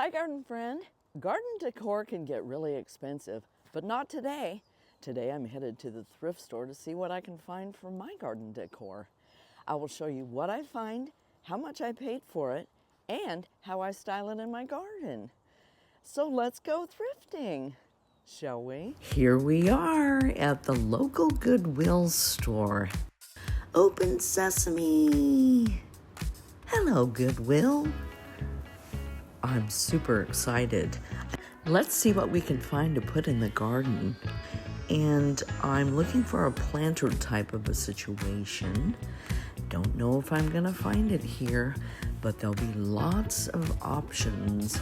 Hi, garden friend. Garden decor can get really expensive, but not today. Today I'm headed to the thrift store to see what I can find for my garden decor. I will show you what I find, how much I paid for it, and how I style it in my garden. So let's go thrifting, shall we? Here we are at the local Goodwill store. Open sesame. Hello, Goodwill. I'm super excited. Let's see what we can find to put in the garden. And I'm looking for a planter type of a situation. Don't know if I'm gonna find it here, but there'll be lots of options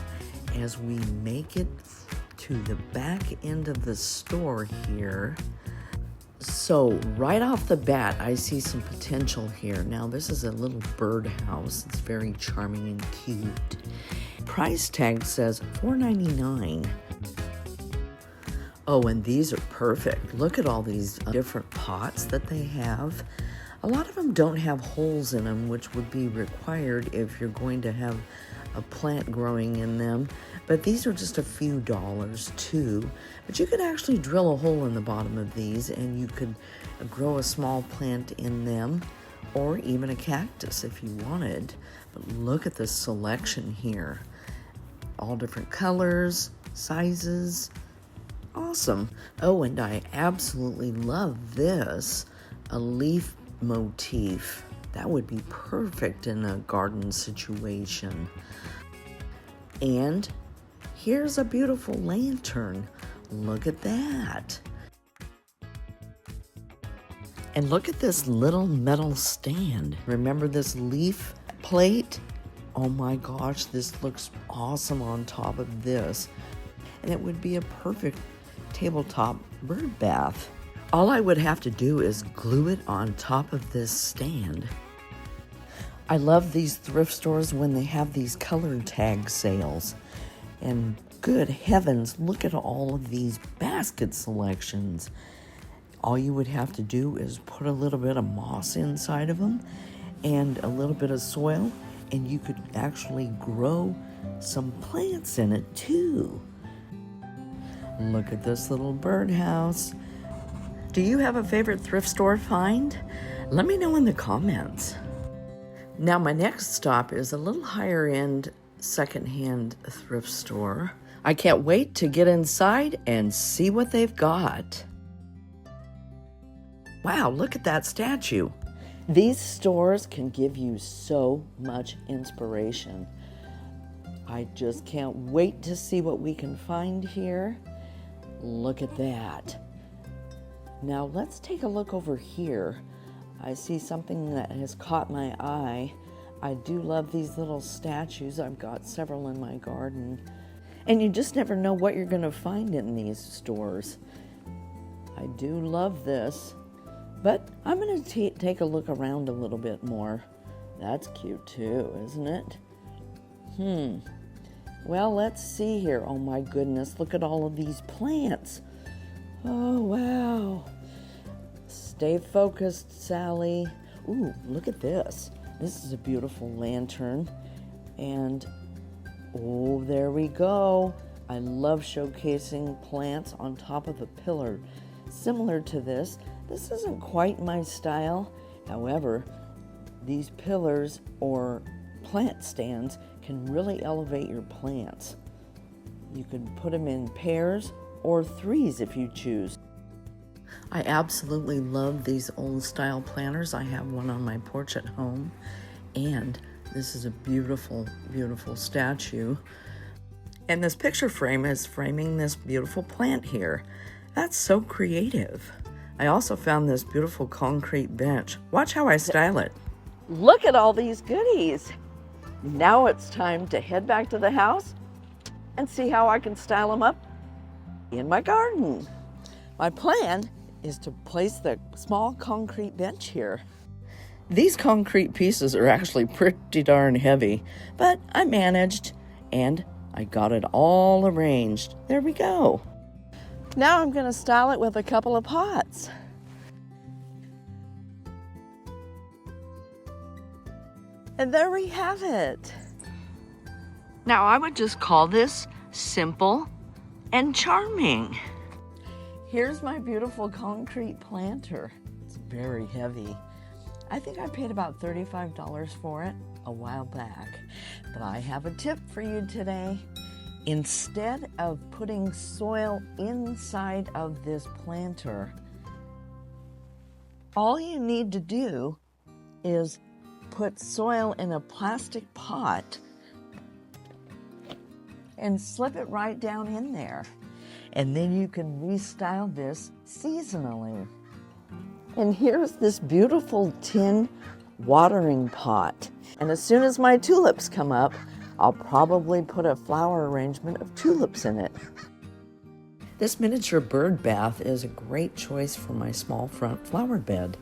as we make it to the back end of the store here. So right off the bat, I see some potential here. Now this is a little birdhouse. It's very charming and cute. Price tag says $4.99. Oh, and these are perfect. Look at all these different pots that they have. A lot of them don't have holes in them, which would be required if you're going to have a plant growing in them. But these are just a few dollars too. But you could actually drill a hole in the bottom of these and you could grow a small plant in them, or even a cactus if you wanted. But look at this selection here. All different colors, sizes. Awesome. Oh, and I absolutely love this, a leaf motif. That would be perfect in a garden situation. And here's a beautiful lantern. Look at that. And look at this little metal stand. Remember this leaf plate? Oh my gosh, this looks awesome on top of this. And it would be a perfect tabletop bird bath. All I would have to do is glue it on top of this stand. I love these thrift stores when they have these color tag sales. And good heavens, look at all of these basket selections. All you would have to do is put a little bit of moss inside of them and a little bit of soil, and you could actually grow some plants in it too. Look at this little birdhouse. Do you have a favorite thrift store find? Let me know in the comments. Now my next stop is a little higher end secondhand thrift store. I can't wait to get inside and see what they've got. Wow, look at that statue. These stores can give you so much inspiration. I just can't wait to see what we can find here. Look at that. Now let's take a look over here. I see something that has caught my eye. I do love these little statues. I've got several in my garden. And you just never know what you're gonna find in these stores. I do love this. But I'm going to take a look around a little bit more. That's cute too, isn't it? Well, let's see here. Oh my goodness, look at all of these plants. Oh, wow. Stay focused, Sally. Ooh, look at this. This is a beautiful lantern. And, oh, there we go. I love showcasing plants on top of a pillar. Similar to this. This isn't quite my style. However, these pillars or plant stands can really elevate your plants. You can put them in pairs or threes if you choose. I absolutely love these old style planters. I have one on my porch at home, and this is a beautiful, beautiful statue. And this picture frame is framing this beautiful plant here. That's so creative. I also found this beautiful concrete bench. Watch how I style it. Look at all these goodies. Now it's time to head back to the house and see how I can style them up in my garden. My plan is to place the small concrete bench here. These concrete pieces are actually pretty darn heavy, but I managed and I got it all arranged. There we go. Now I'm going to style it with a couple of pots. And there we have it. Now I would just call this simple and charming. Here's my beautiful concrete planter. It's very heavy. I think I paid about $35 for it a while back. But I have a tip for you today. Instead of putting soil inside of this planter, all you need to do is put soil in a plastic pot and slip it right down in there. And then you can restyle this seasonally. And here's this beautiful tin watering pot. And as soon as my tulips come up, I'll probably put a flower arrangement of tulips in it. This miniature bird bath is a great choice for my small front flower bed.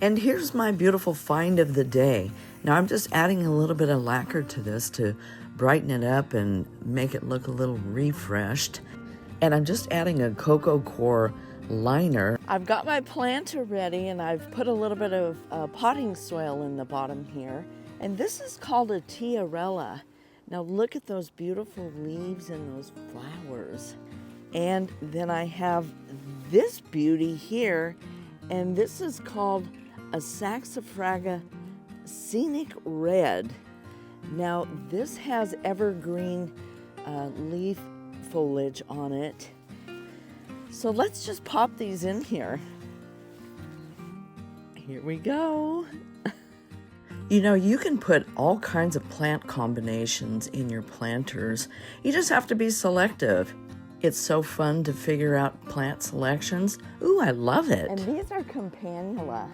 And here's my beautiful find of the day. Now I'm just adding a little bit of lacquer to this to brighten it up and make it look a little refreshed. And I'm just adding a cocoa core liner. I've got my planter ready and I've put a little bit of potting soil in the bottom here. And this is called a tiarella. Now look at those beautiful leaves and those flowers. And then I have this beauty here, and this is called a saxifraga scenic red. Now this has evergreen leaf foliage on it. So let's just pop these in here. Here we go. You know, you can put all kinds of plant combinations in your planters. You just have to be selective. It's so fun to figure out plant selections. Ooh, I love it. And these are campanula.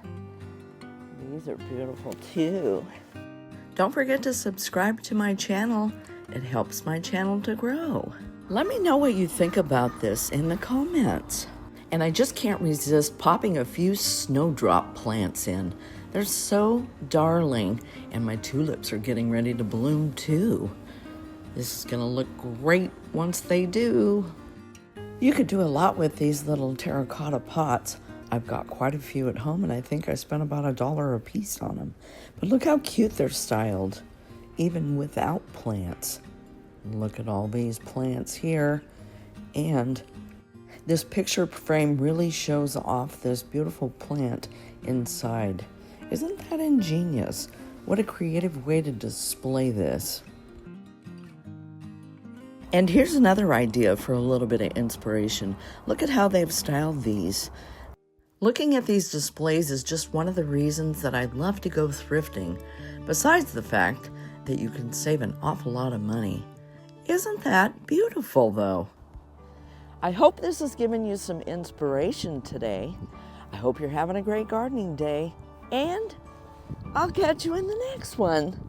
These are beautiful too. Don't forget to subscribe to my channel. It helps my channel to grow. Let me know what you think about this in the comments. And I just can't resist popping a few snowdrop plants in. They're so darling, and my tulips are getting ready to bloom too. This is gonna look great once they do. You could do a lot with these little terracotta pots. I've got quite a few at home, and I think I spent about $1 a piece on them. But look how cute they're styled, even without plants. Look at all these plants here. And this picture frame really shows off this beautiful plant inside. Isn't that ingenious? What a creative way to display this. And here's another idea for a little bit of inspiration. Look at how they've styled these. Looking at these displays is just one of the reasons that I love to go thrifting, besides the fact that you can save an awful lot of money. Isn't that beautiful, though? I hope this has given you some inspiration today. I hope you're having a great gardening day, and I'll catch you in the next one.